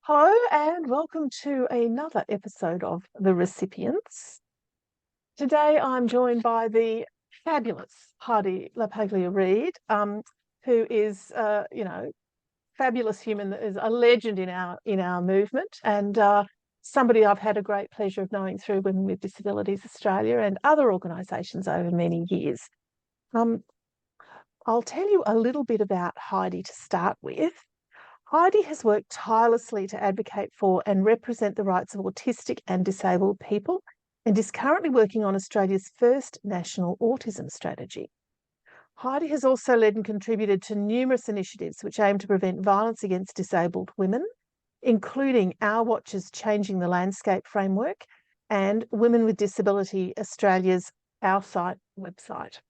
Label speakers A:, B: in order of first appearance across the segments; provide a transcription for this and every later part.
A: Hello and welcome to another episode of The Recipients. Today I'm joined by the fabulous Heidi Le Paglia Reid, who is, fabulous human that is a legend in our movement and somebody I've had a great pleasure of knowing through Women with Disabilities Australia and other organisations over many years. Um, I'll tell you a little bit about Heidi to start with. Heidi has worked tirelessly to advocate for and represent the rights of autistic and disabled people and is currently working on Australia's first national autism strategy. Heidi has also led and contributed to numerous initiatives which aim to prevent violence against disabled women, including Our Watch's Changing the Landscape framework and Women with Disability Australia's Our Sight website,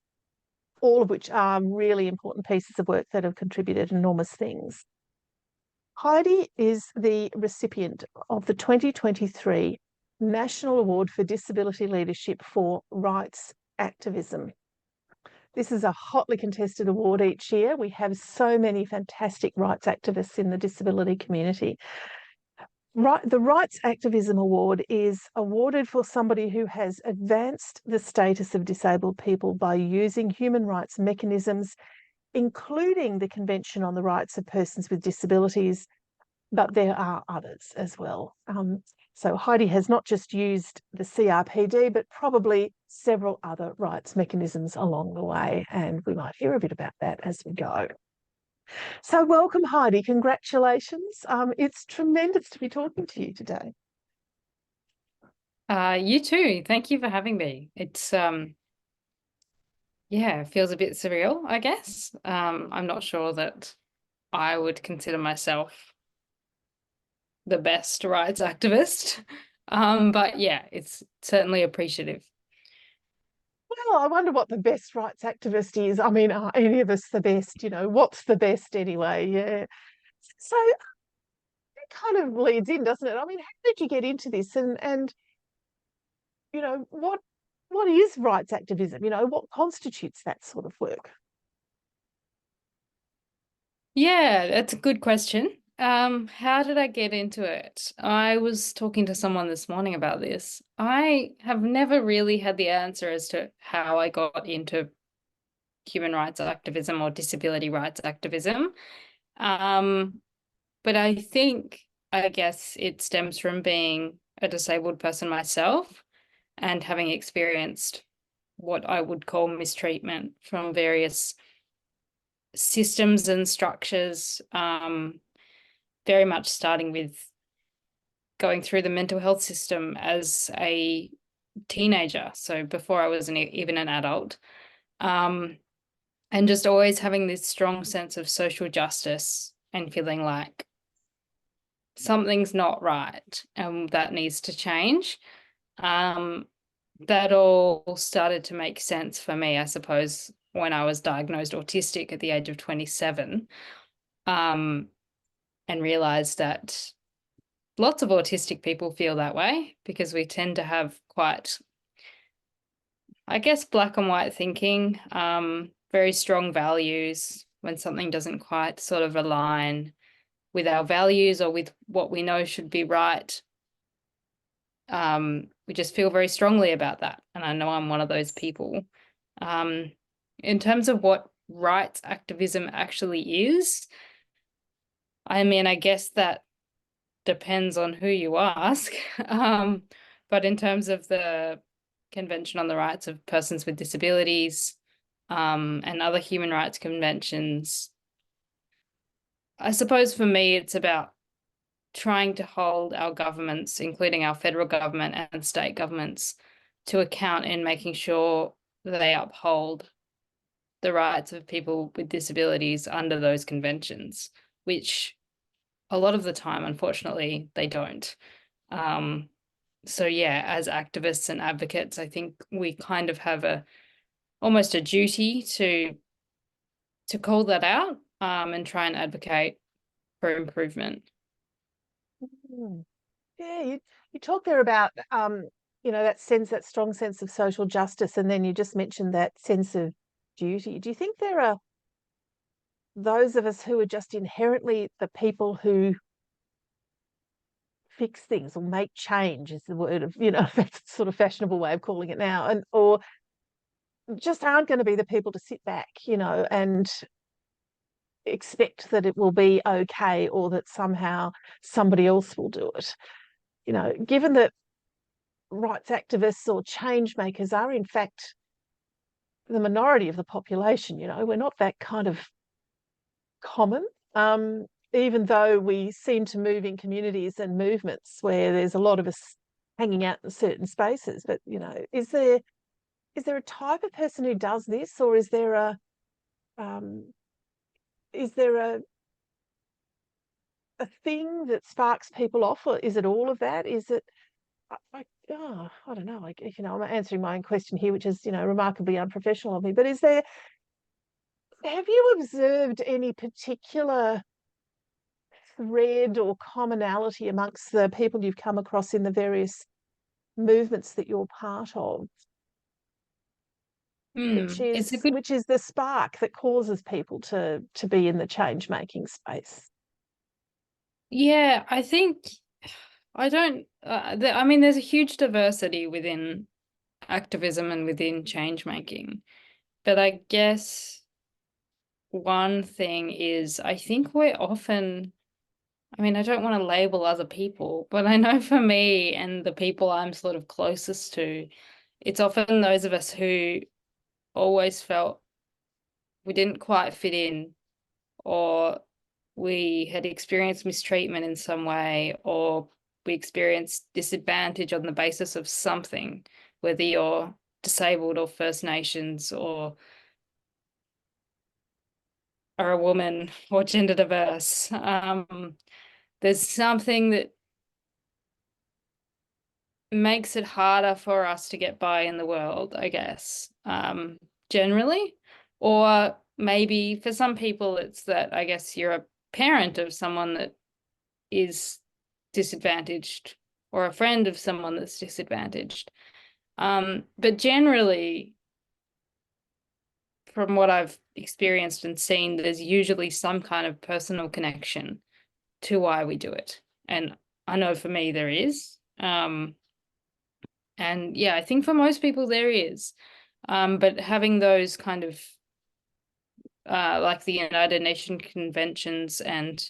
A: all of which are really important pieces of work that have contributed enormous things. Heidi is the recipient of the 2023 National Award for Disability Leadership for Rights Activism. This is a hotly contested award each year. We have so many fantastic rights activists in the disability community. The Rights Activism Award is awarded for somebody who has advanced the status of disabled people by using human rights mechanisms, including the Convention on the Rights of Persons with Disabilities, but there are others as well. So Heidi has not just used the CRPD, but probably several other rights mechanisms along the way, and we might hear a bit about that as we go. So welcome, Heidi. Congratulations. It's tremendous to be talking to you today.
B: You too. Thank you for having me. It's it feels a bit surreal, I guess. I'm not sure that I would consider myself the best rights activist. But yeah, it's certainly appreciative.
A: Well, I wonder what the best rights activist is. I mean, are any of us the best? What's the best anyway? Yeah. So it kind of leads in, doesn't it? I mean, how did you get into this? And what is rights activism? What constitutes that sort of work?
B: Yeah, that's a good question. How did I get into it? I was talking to someone this morning about this. I have never really had the answer as to how I got into human rights activism or disability rights activism. But I guess it stems from being a disabled person myself and having experienced what I would call mistreatment from various systems and structures, very much starting with going through the mental health system as a teenager, so before I was even an adult, and just always having this strong sense of social justice and feeling like something's not right and that needs to change. That all started to make sense for me, I suppose, when I was diagnosed autistic at the age of 27, and realized that lots of autistic people feel that way because we tend to have quite, I guess, black and white thinking, very strong values. When something doesn't quite sort of align with our values or with what we know should be right, we just feel very strongly about that. And I know I'm one of those people. In terms of what rights activism actually is, I mean, I guess that depends on who you ask. But in terms of the Convention on the Rights of Persons with Disabilities, and other human rights conventions, I suppose for me, it's about trying to hold our governments, including our federal government and state governments, to account in making sure they uphold the rights of people with disabilities under those conventions, which a lot of the time, unfortunately, they don't. So yeah, as activists and advocates, I think we kind of have almost a duty to call that out, and try and advocate for improvement.
A: Yeah, you talk there about that strong sense of social justice, and then you just mentioned that sense of duty. Do you think there are those of us who are just inherently the people who fix things or make change is the word of, that's sort of fashionable way of calling it now, and or just aren't going to be the people to sit back, and expect that it will be okay or that somehow somebody else will do it. Given that rights activists or change makers are in fact the minority of the population, we're not that kind of common. Even though we seem to move in communities and movements where there's a lot of us hanging out in certain spaces, but is there a type of person who does this, or is there a thing that sparks people off, or is it all of that? Is it I don't know. I'm answering my own question here, which is remarkably unprofessional of me. But have you observed any particular thread or commonality amongst the people you've come across in the various movements that you're part of, which is the spark that causes people to be in the change making space?
B: Yeah, I think I don't. There's a huge diversity within activism and within change making, but I guess one thing is I think we're often. I don't want to label other people, but I know for me and the people I'm sort of closest to, it's often those of us who always felt we didn't quite fit in, or we had experienced mistreatment in some way, or we experienced disadvantage on the basis of something, whether you're disabled or First Nations or are a woman or gender diverse. There's something that makes it harder for us to get by in the world, I guess, generally. Or maybe for some people, it's that I guess you're a parent of someone that is disadvantaged or a friend of someone that's disadvantaged. But generally, from what I've experienced and seen, there's usually some kind of personal connection to why we do it. And I know for me there is. And yeah, I think for most people there is. But having those kind of like the United Nations conventions and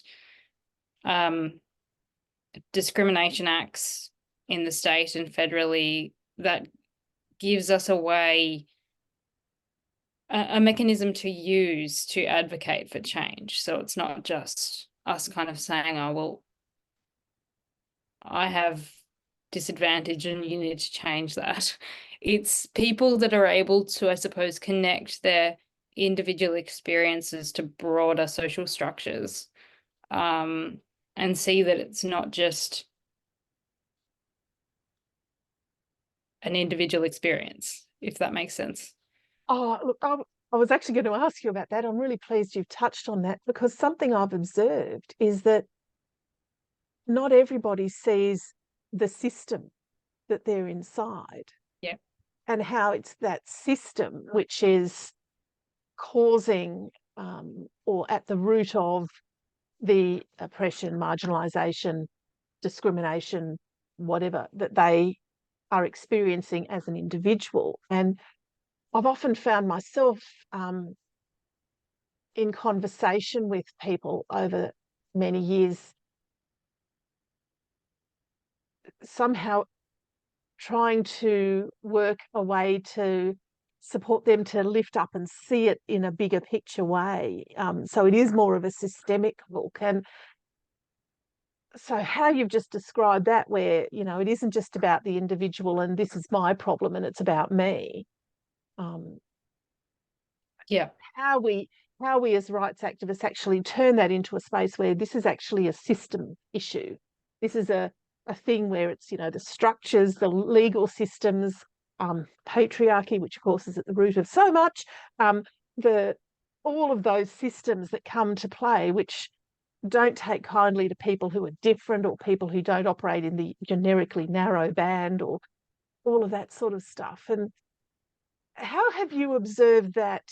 B: discrimination acts in the state and federally, that gives us a way, a mechanism to use to advocate for change. So it's not just us kind of saying, oh, well, I have disadvantage and you need to change that. It's people that are able to, I suppose, connect their individual experiences to broader social structures, and see that it's not just an individual experience, if that makes sense.
A: Oh, look, I was actually going to ask you about that. I'm really pleased you've touched on that, because something I've observed is that not everybody sees the system that they're inside.
B: Yeah.
A: And how it's that system which is causing or at the root of the oppression, marginalisation, discrimination, whatever, that they are experiencing as an individual. And I've often found myself in conversation with people over many years, somehow trying to work a way to support them to lift up and see it in a bigger picture way. So it is more of a systemic look. And so how you've just described that, where, it isn't just about the individual and this is my problem and it's about me.
B: Yeah.
A: How we as rights activists actually turn that into a space where this is actually a system issue. This is a thing where it's, the structures, the legal systems, patriarchy, which of course is at the root of so much, all of those systems that come to play, which don't take kindly to people who are different or people who don't operate in the generically narrow band, or all of that sort of stuff. And how have you observed that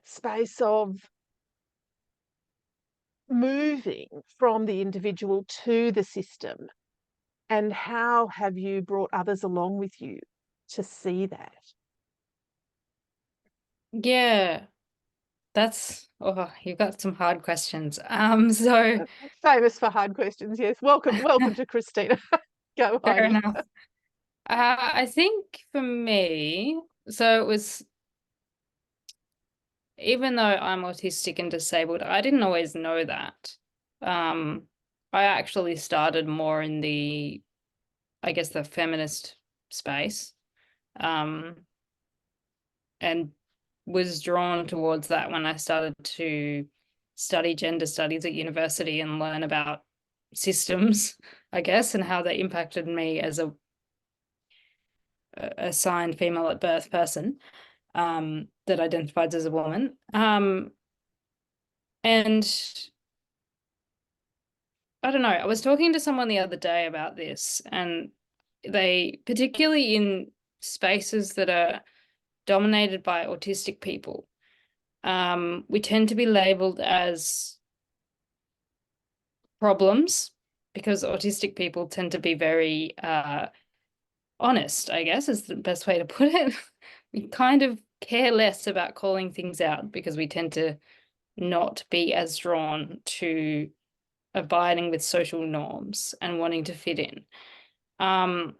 A: space of moving from the individual to the system, and how have you brought others along with you to see that?
B: Yeah, you've got some hard questions. So
A: Famous for hard questions, yes. Welcome to Christina. Go,
B: fair
A: Heidi.
B: enough. I think for me, so it was, even though I'm autistic and disabled, I didn't always know that. Um, I actually started more in the, I guess, the feminist space, um, and was drawn towards that when I started to study gender studies at university and learn about systems, I guess, and how they impacted me as a assigned female at birth person, that identifies as a woman. And I don't know, I was talking to someone the other day about this, and they, particularly in spaces that are dominated by autistic people, we tend to be labeled as problems because autistic people tend to be very honest, I guess is the best way to put it. We kind of care less about calling things out because we tend to not be as drawn to abiding with social norms and wanting to fit in. And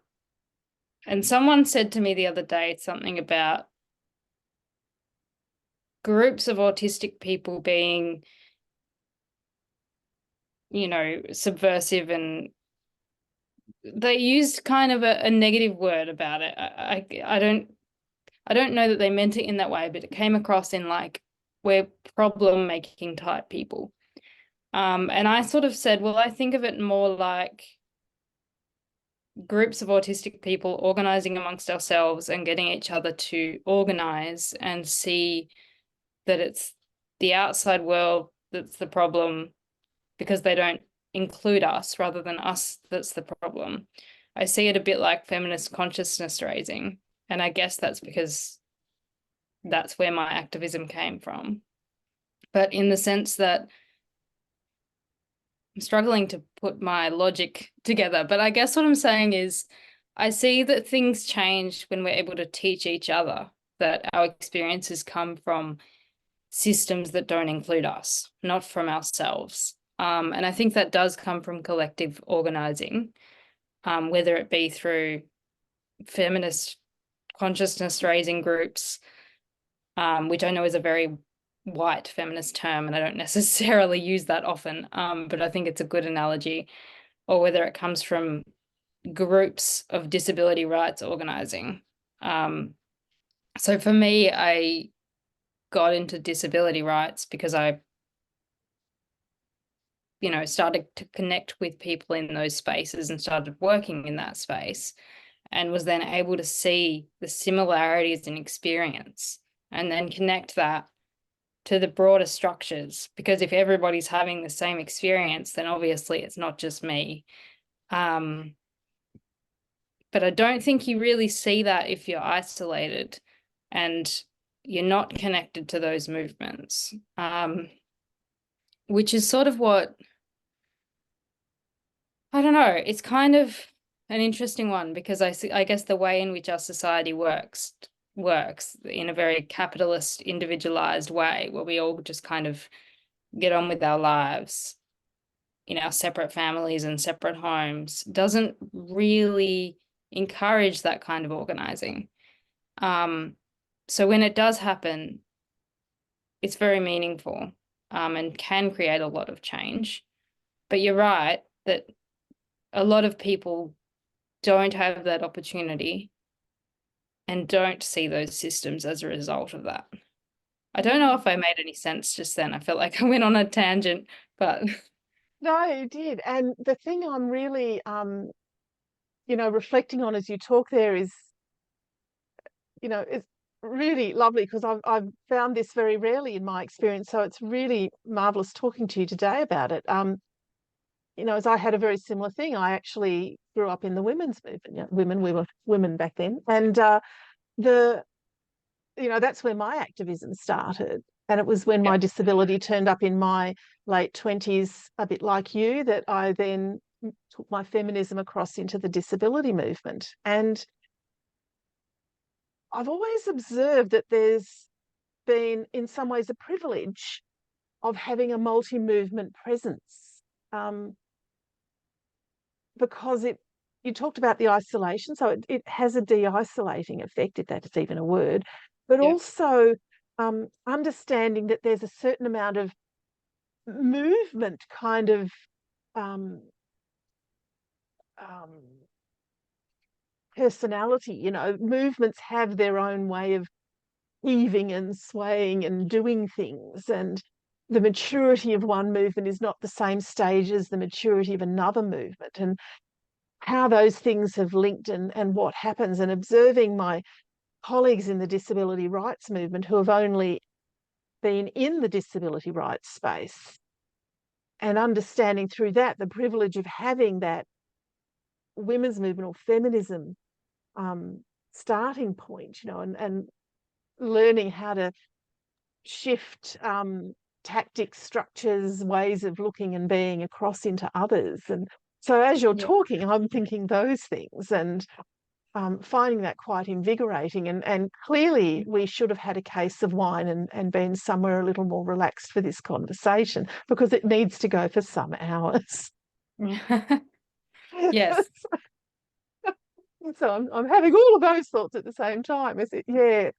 B: someone said to me the other day something about groups of autistic people being, subversive, and they used kind of a negative word about it. I don't know that they meant it in that way, but it came across in like, we're problem making type people. And I sort of said, well, I think of it more like groups of autistic people organizing amongst ourselves and getting each other to organize and see that it's the outside world that's the problem because they don't include us rather than us that's the problem. I see it a bit like feminist consciousness raising. And I guess that's because that's where my activism came from. But in the sense that I'm struggling to put my logic together, but I guess what I'm saying is I see that things change when we're able to teach each other that our experiences come from systems that don't include us, not from ourselves. And I think that does come from collective organizing, whether it be through feminist consciousness raising groups, which I know is a very white feminist term, and I don't necessarily use that often, but I think it's a good analogy, or whether it comes from groups of disability rights organizing. So for me, I got into disability rights because I started to connect with people in those spaces and started working in that space, and was then able to see the similarities in experience and then connect that to the broader structures. Because if everybody's having the same experience, then obviously it's not just me. But I don't think you really see that if you're isolated and you're not connected to those movements, which is sort of what, I don't know, it's kind of an interesting one because I guess the way in which our society works in a very capitalist, individualized way, where we all just kind of get on with our lives in our separate families and separate homes, doesn't really encourage that kind of organizing. So when it does happen, it's very meaningful, and can create a lot of change. But you're right that a lot of people don't have that opportunity and don't see those systems as a result of that. I don't know if I made any sense just then. I felt like I went on a tangent, but
A: No, you did. And the thing I'm really, reflecting on as you talk there is, it's really lovely because I've found this very rarely in my experience. So it's really marvelous talking to you today about it. As I had a very similar thing. I actually grew up in the women's movement. We were women back then, and the that's where my activism started. And it was when
B: Yeah.
A: my disability turned up in my late 20s, a bit like you, that I then took my feminism across into the disability movement. And I've always observed that there's been, in some ways, a privilege of having a multi-movement presence, um, because you talked about the isolation, so it has a de-isolating effect, if that is even a word, but
B: Yeah.
A: also understanding that there's a certain amount of movement kind of um, um, personality. Movements have their own way of heaving and swaying and doing things, and the maturity of one movement is not the same stage as the maturity of another movement, and how those things have linked, and what happens, and observing my colleagues in the disability rights movement who have only been in the disability rights space, and understanding through that the privilege of having that women's movement or feminism starting point, and learning how to shift tactics, structures, ways of looking and being across into others. And so as you're
B: Yeah.
A: talking, I'm thinking those things, and finding that quite invigorating. And clearly we should have had a case of wine, and been somewhere a little more relaxed for this conversation, because it needs to go for some hours.
B: Yes.
A: So I'm having all of those thoughts at the same time. Is it? Yeah.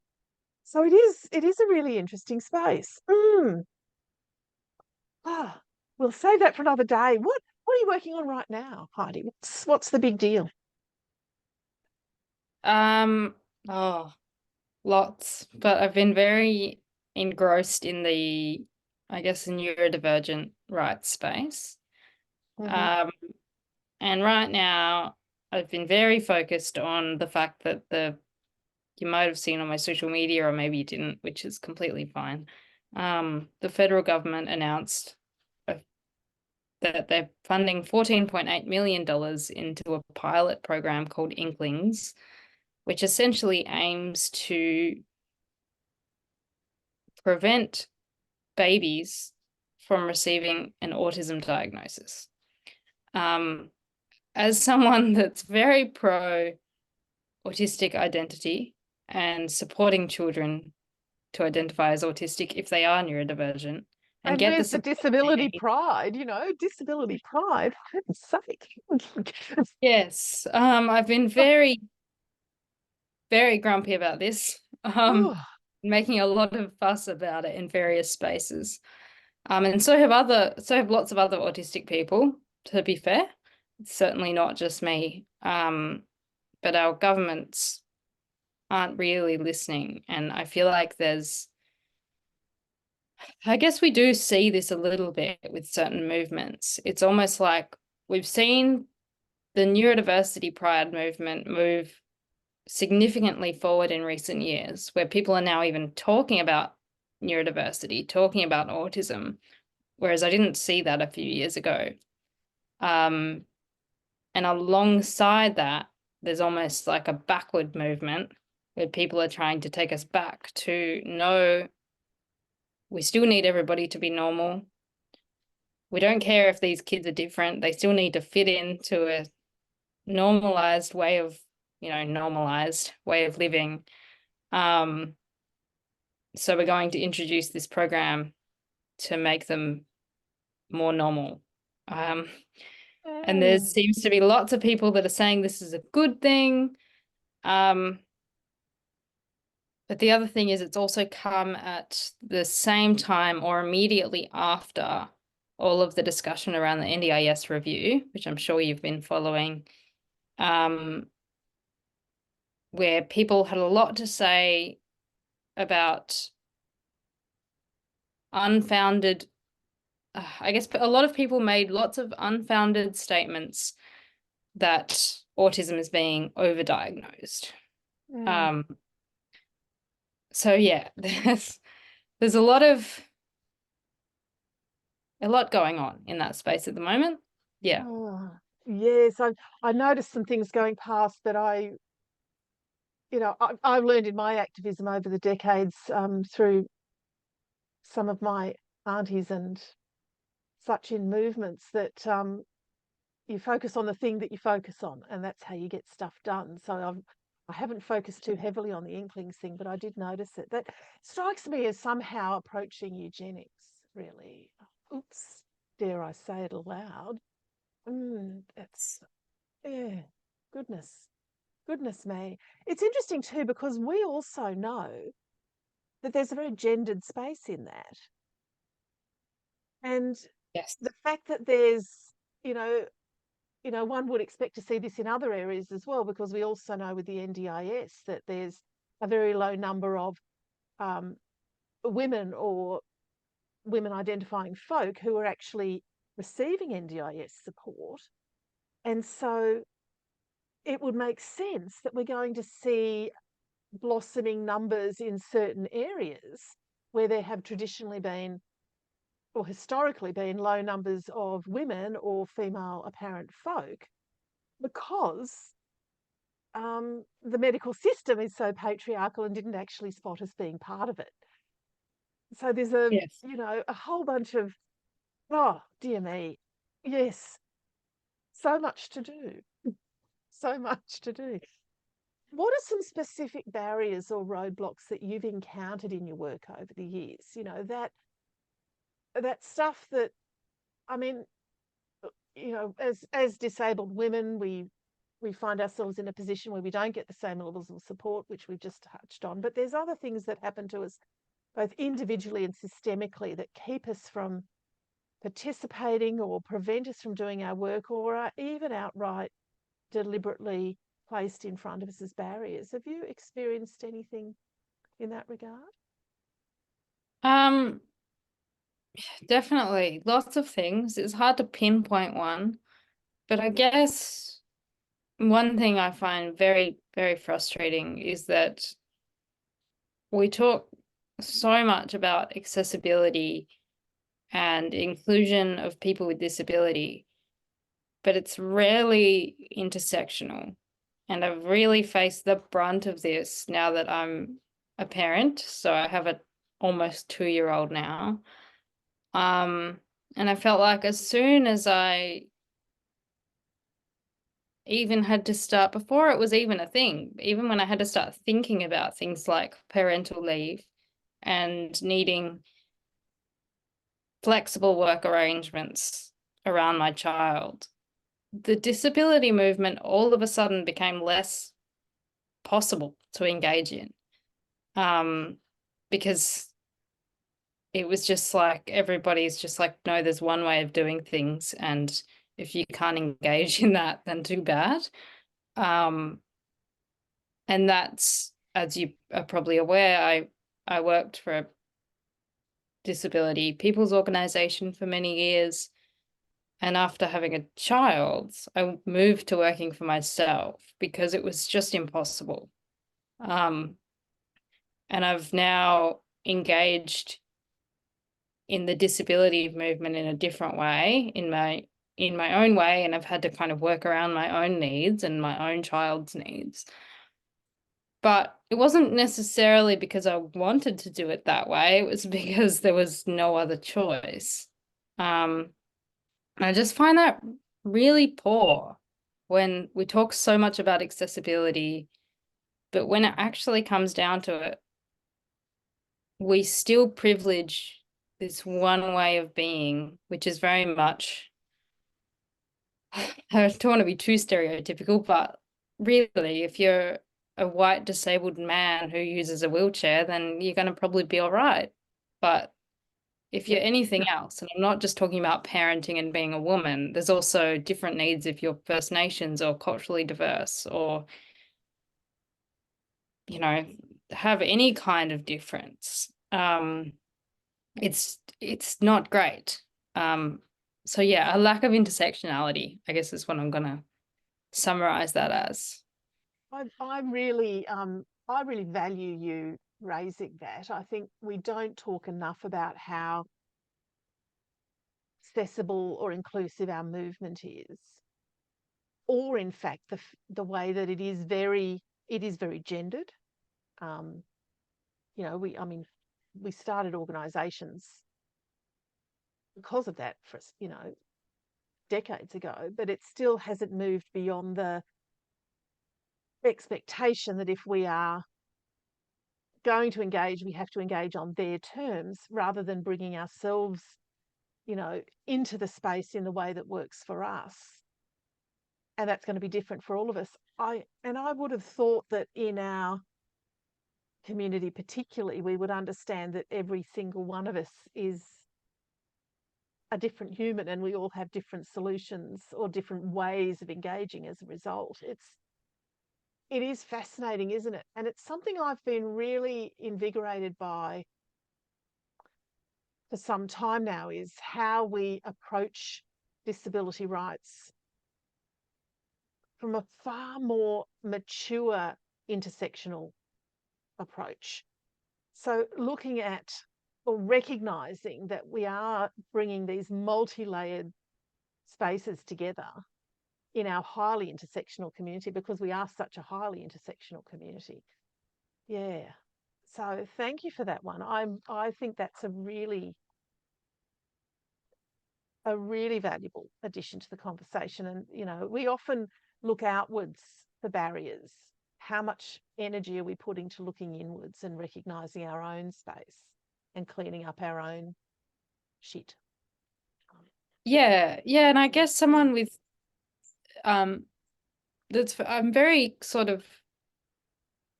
A: So it is a really interesting space. Ah, we'll save that for another day. What are you working on right now, Heidi? What's the big deal?
B: Um, oh, lots. But I've been very engrossed in the, I guess, the neurodivergent rights space.
A: Hmm.
B: Um, and right now I've been very focused on the fact that you might have seen on my social media, or maybe you didn't, which is completely fine. The federal government announced that they're funding $14.8 million into a pilot program called Inklings, which essentially aims to prevent babies from receiving an autism diagnosis. As someone that's very pro autistic identity and supporting children to identify as autistic if they are neurodivergent and
A: And
B: get the
A: where's the
B: support
A: disability
B: they need.
A: pride? Disability pride, for heaven's sake.
B: Yes, I've been very, very grumpy about this,
A: Oh,
B: making a lot of fuss about it in various spaces. And so have lots of other autistic people, to be fair. It's certainly not just me. But our governments aren't really listening. And I feel like I guess we do see this a little bit with certain movements. It's almost like we've seen the neurodiversity pride movement move significantly forward in recent years, where people are now even talking about neurodiversity, talking about autism, whereas I didn't see that a few years ago. And alongside that, there's almost like a backward movement where people are trying to take us back to no, we still need everybody to be normal. We don't care if these kids are different. They still need to fit into a normalized way of, normalized way of living. So we're going to introduce this program to make them more normal. And there
A: mm.
B: seems to be lots of people that are saying this is a good thing. But the other thing is it's also come at the same time or immediately after all of the discussion around the NDIS review, which I'm sure you've been following, where people had a lot to say about unfounded, I guess a lot of people made lots of unfounded statements that autism is being overdiagnosed.
A: Mm.
B: Um, so yeah, there's a lot going on in that space at the moment. Yeah.
A: Oh, yes, I noticed some things going past that I've learned in my activism over the decades, through some of my aunties and such in movements that you focus on the thing that you focus on, and that's how you get stuff done. So I haven't focused too heavily on the Inklings thing, but I did notice it. That strikes me as somehow approaching eugenics, really. Oops, dare I say it aloud? That's, yeah, goodness me. It's interesting too, because we also know that there's a very gendered space in that. And
B: Yes.
A: the fact that there's, you know, one would expect to see this in other areas as well, because we also know with the NDIS that there's a very low number of women or women identifying folk who are actually receiving NDIS support. And so it would make sense that we're going to see blossoming numbers in certain areas where there have traditionally been or historically been low numbers of women or female apparent folk, because the medical system is so patriarchal and didn't actually spot us being part of it. So there's
B: Yes.
A: a whole bunch of, oh, dear me. Yes, so much to do. So much to do. What are some specific barriers or roadblocks that you've encountered in your work over the years? That stuff that, I mean, as disabled women, we find ourselves in a position where we don't get the same levels of support, which we've just touched on. But there's other things that happen to us, both individually and systemically, that keep us from participating or prevent us from doing our work, or are even outright deliberately placed in front of us as barriers. Have you experienced anything in that regard?
B: Um, Definitely lots of things. It's hard to pinpoint one, but I guess one thing I find very, very frustrating is that we talk so much about accessibility and inclusion of people with disability, but it's rarely intersectional. And I've really faced the brunt of this now that I'm a parent. So I have a almost 2-year-old now. And I felt like as soon as I even had to start, before it was even a thing, even when I had to start thinking about things like parental leave and needing flexible work arrangements around my child, the disability movement all of a sudden became less possible to engage in. Because it was just like everybody's just like, no, there's one way of doing things, and if you can't engage in that, then too bad. And that's, as you are probably aware, I worked for a disability people's organization for many years. And after having a child, I moved to working for myself because it was just impossible. And I've now engaged in the disability movement in a different way, in my own way, and I've had to kind of work around my own needs and my own child's needs. But it wasn't necessarily because I wanted to do it that way. It was because there was no other choice. I just find that really poor when we talk so much about accessibility, but when it actually comes down to it, we still privilege this one way of being, which is very much, I don't want to be too stereotypical, but really, if you're a white disabled man who uses a wheelchair, then you're going to probably be all right. But if you're anything else, and I'm not just talking about parenting and being a woman, there's also different needs if you're First Nations or culturally diverse, or, have any kind of difference. It's not great. So yeah, a lack of intersectionality, I guess, is what I'm gonna summarize that as.
A: I really value you raising that. I think we don't talk enough about how accessible or inclusive our movement is, or in fact the way that it is very gendered. I mean, we started organisations because of that for, decades ago, but it still hasn't moved beyond the expectation that if we are going to engage, we have to engage on their terms rather than bringing ourselves, into the space in the way that works for us. And that's going to be different for all of us. I would have thought that in our community particularly, we would understand that every single one of us is a different human and we all have different solutions or different ways of engaging as a result. It is fascinating, isn't it? And it's something I've been really invigorated by for some time now, is how we approach disability rights from a far more mature intersectional approach. So looking at or recognizing that we are bringing these multi-layered spaces together in our highly intersectional community, because we are such a highly intersectional community. Yeah. So thank you for that one. I think that's a really valuable addition to the conversation. And, we often look outwards for barriers. How much energy are we putting to looking inwards and recognizing our own space and cleaning up our own shit?
B: Yeah. And I guess someone with I'm very sort of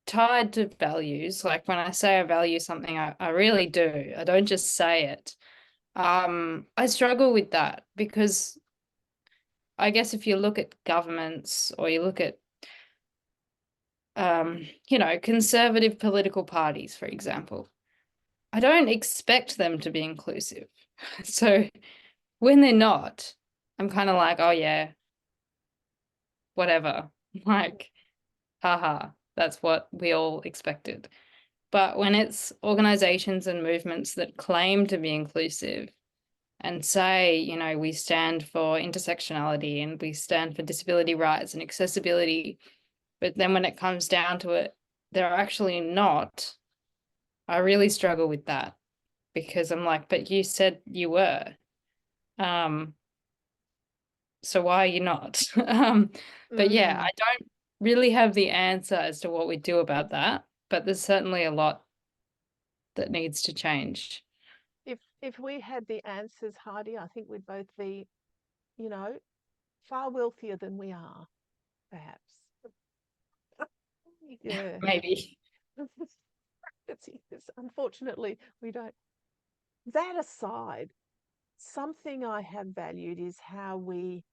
B: tied to values. Like when I say I value something, I really do. I don't just say it. I struggle with that because I guess if you look at governments or you look at conservative political parties, for example, I don't expect them to be inclusive. So when they're not, I'm kind of like, oh yeah, whatever. Like, haha, that's what we all expected. But when it's organizations and movements that claim to be inclusive and say, we stand for intersectionality and we stand for disability rights and accessibility, but then when it comes down to it, they're actually not, I really struggle with that because I'm like, but you said you were. So why are you not? But yeah, I don't really have the answer as to what we do about that, but there's certainly a lot that needs to change.
A: If we had the answers, Heidi, I think we'd both be, far wealthier than we are, perhaps. Yeah.
B: Maybe.
A: Unfortunately, we don't. That aside, something I have valued is how we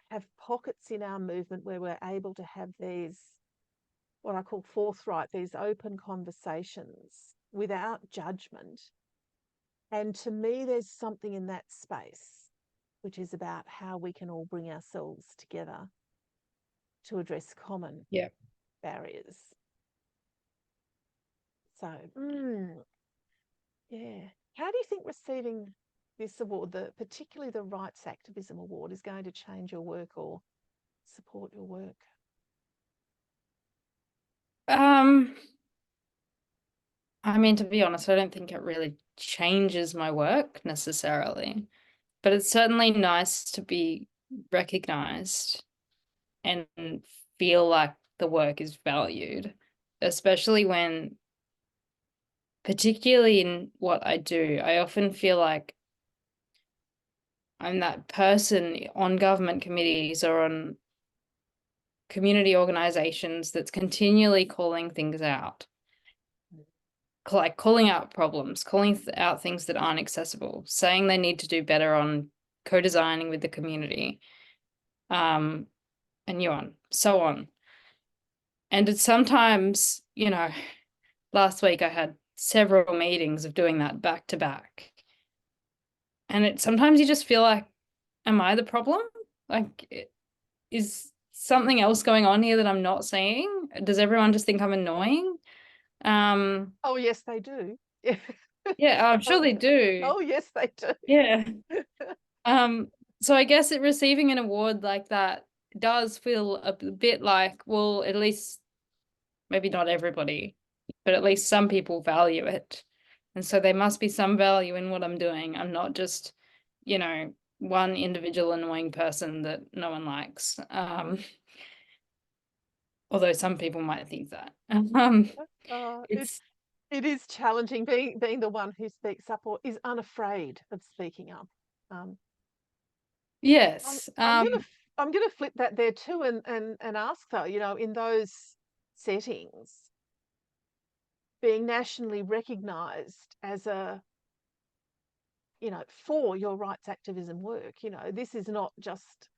A: have pockets in our movement where we're able to have these, what I call forthright, these open conversations without judgment. And to me, there's something in that space which is about how we can all bring ourselves together to address common barriers. So, yeah. How do you think receiving this award, particularly the Rights Activism Award, is going to change your work or support your work?
B: I mean, to be honest, I don't think it really changes my work necessarily, but it's certainly nice to be recognized and feel like the work is valued, especially when, particularly in what I do, I often feel like I'm that person on government committees or on community organizations that's continually calling things out, like calling out problems, calling out things that aren't accessible, saying they need to do better on co-designing with the community, and so on. And it's sometimes, last week I had several meetings of doing that back to back. And sometimes you just feel like, am I the problem? Like, is something else going on here that I'm not seeing? Does everyone just think I'm annoying?
A: Oh, yes, they do.
B: Yeah, I'm sure they do.
A: Oh, yes, they do.
B: Yeah. So I guess receiving an award like that does feel a bit like, well, at least maybe not everybody but at least some people value it. And so there must be some value in what I'm doing. I'm not just, you know, one individual annoying person that no one likes. Although some people might think that.
A: It
B: It's
A: it is challenging being the one who speaks up or is unafraid of speaking up. Um, I'm
B: yes.
A: I'm gonna I'm gonna flip that there too and ask though, in those settings, being nationally recognised as for your rights activism work. This is not just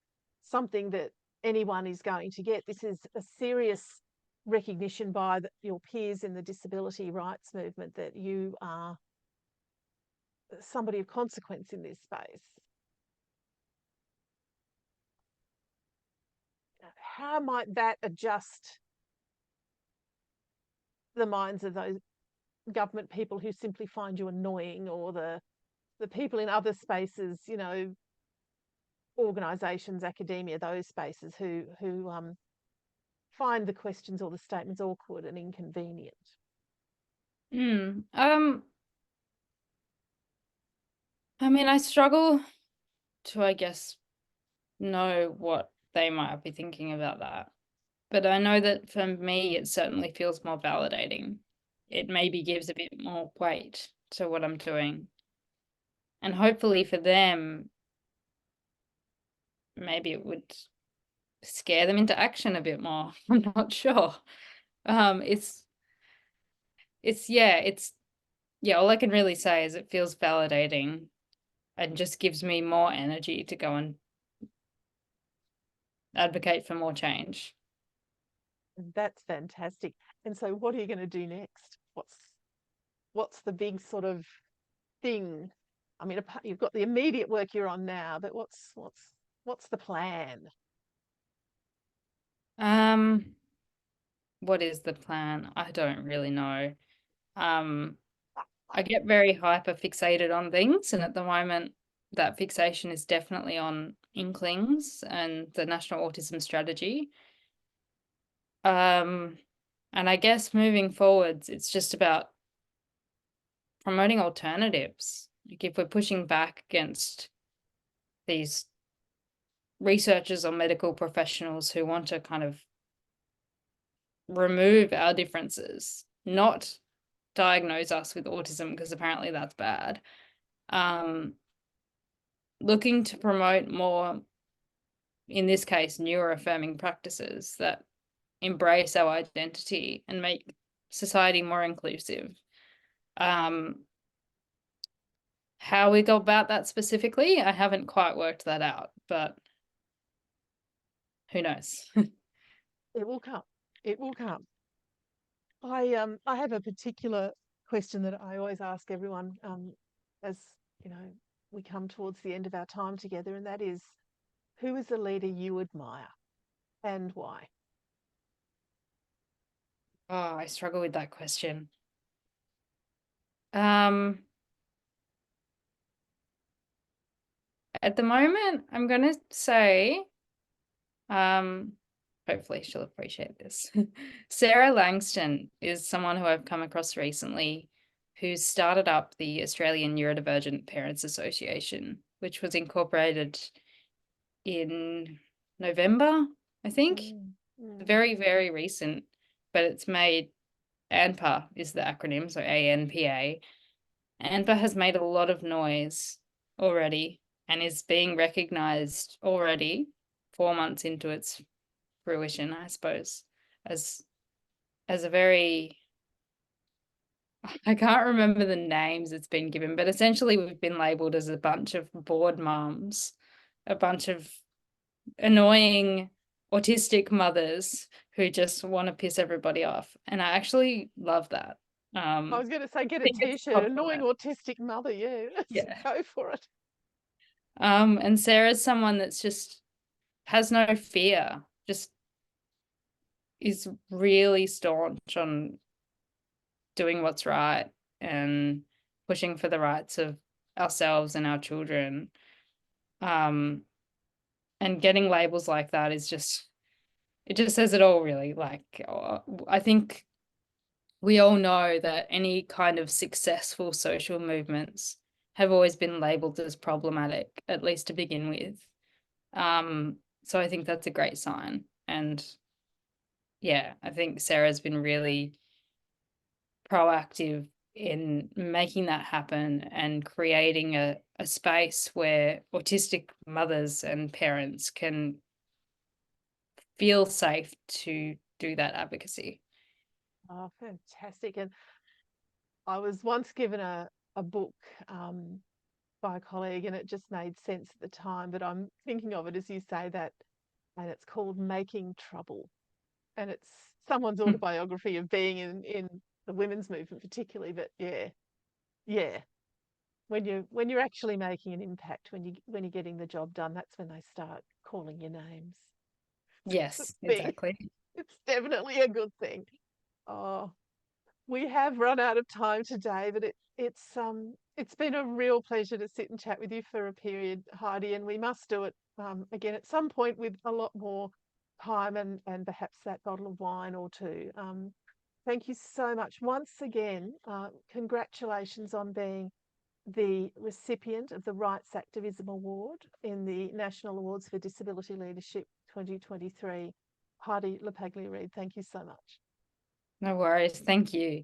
A: something that anyone is going to get. This is a serious recognition by your peers in the disability rights movement that you are somebody of consequence in this space. How might that adjust the minds of those government people who simply find you annoying, or the people in other spaces, organisations, academia, those spaces who find the questions or the statements awkward and inconvenient?
B: I mean, I struggle to, I guess, know what they might be thinking about that. But I know that for me, it certainly feels more validating. It maybe gives a bit more weight to what I'm doing. And hopefully for them, maybe it would scare them into action a bit more. I'm not sure. Yeah, all I can really say is it feels validating and just gives me more energy to go and advocate for more change.
A: That's fantastic. And so what are you going to do next? What's the big sort of thing? I mean, you've got the immediate work you're on now, but what's the plan?
B: What is the plan? I don't really know. I get very hyper fixated on things, and at the moment that fixation is definitely on Inklings and the National Autism Strategy. And I guess moving forwards, it's just about promoting alternatives. Like if we're pushing back against these researchers or medical professionals who want to kind of remove our differences, not diagnose us with autism, because apparently that's bad. Looking to promote more, in this case, neuroaffirming practices that embrace our identity and make society more inclusive. How we go about that specifically, I haven't quite worked that out, but who knows?
A: It will come. It will come. I have a particular question that I always ask everyone as you know we come towards the end of our time together, and that is, who is a leader you admire and why?
B: Oh, I struggle with that question. At the moment, I'm gonna say, hopefully she'll appreciate this. Sarah Langston is someone who I've come across recently who started up the Australian Neurodivergent Parents Association, which was incorporated in November, I think. Very, very recent, but it's made, ANPA is the acronym, so ANPA. ANPA has made a lot of noise already and is being recognized already 4 months into its fruition, I suppose, as a very, I can't remember the names it's been given, but essentially we've been labeled as a bunch of bored mums, a bunch of annoying autistic mothers who just want to piss everybody off. And I actually love that.
A: I was going to say, get a
B: think it's a
A: t-shirt, annoying
B: compliment.
A: autistic mother. Yeah,
B: Yeah.
A: go for it.
B: And Sarah's someone that's just has no fear, just is really staunch on doing what's right and pushing for the rights of ourselves and our children. And getting labels like that is just, it just says it all, really. Like, I think we all know that any kind of successful social movements have always been labeled as problematic, at least to begin with. So I think that's a great sign. And yeah, I think Sarah's been really proactive in making that happen and creating a space where autistic mothers and parents can feel safe to do that advocacy.
A: Oh, fantastic. And I was once given a book by a colleague, and it just made sense at the time, but I'm thinking of it as you say that, and it's called Making Trouble. And it's someone's autobiography of being in the women's movement particularly, but yeah, when you're actually making an impact, when you're getting the job done, that's when they start calling your names.
B: Yes,
A: Thing.
B: exactly.
A: It's definitely a good thing. Oh, we have run out of time today, but it's been a real pleasure to sit and chat with you for a period, Heidi, and we must do it again at some point with a lot more time and perhaps that bottle of wine or two. Thank you so much once again. Congratulations on being the recipient of the Rights Activism Award in the National Awards for Disability Leadership 2023. Heidi Le Paglia Reid, thank you so much.
B: No worries. Thank you.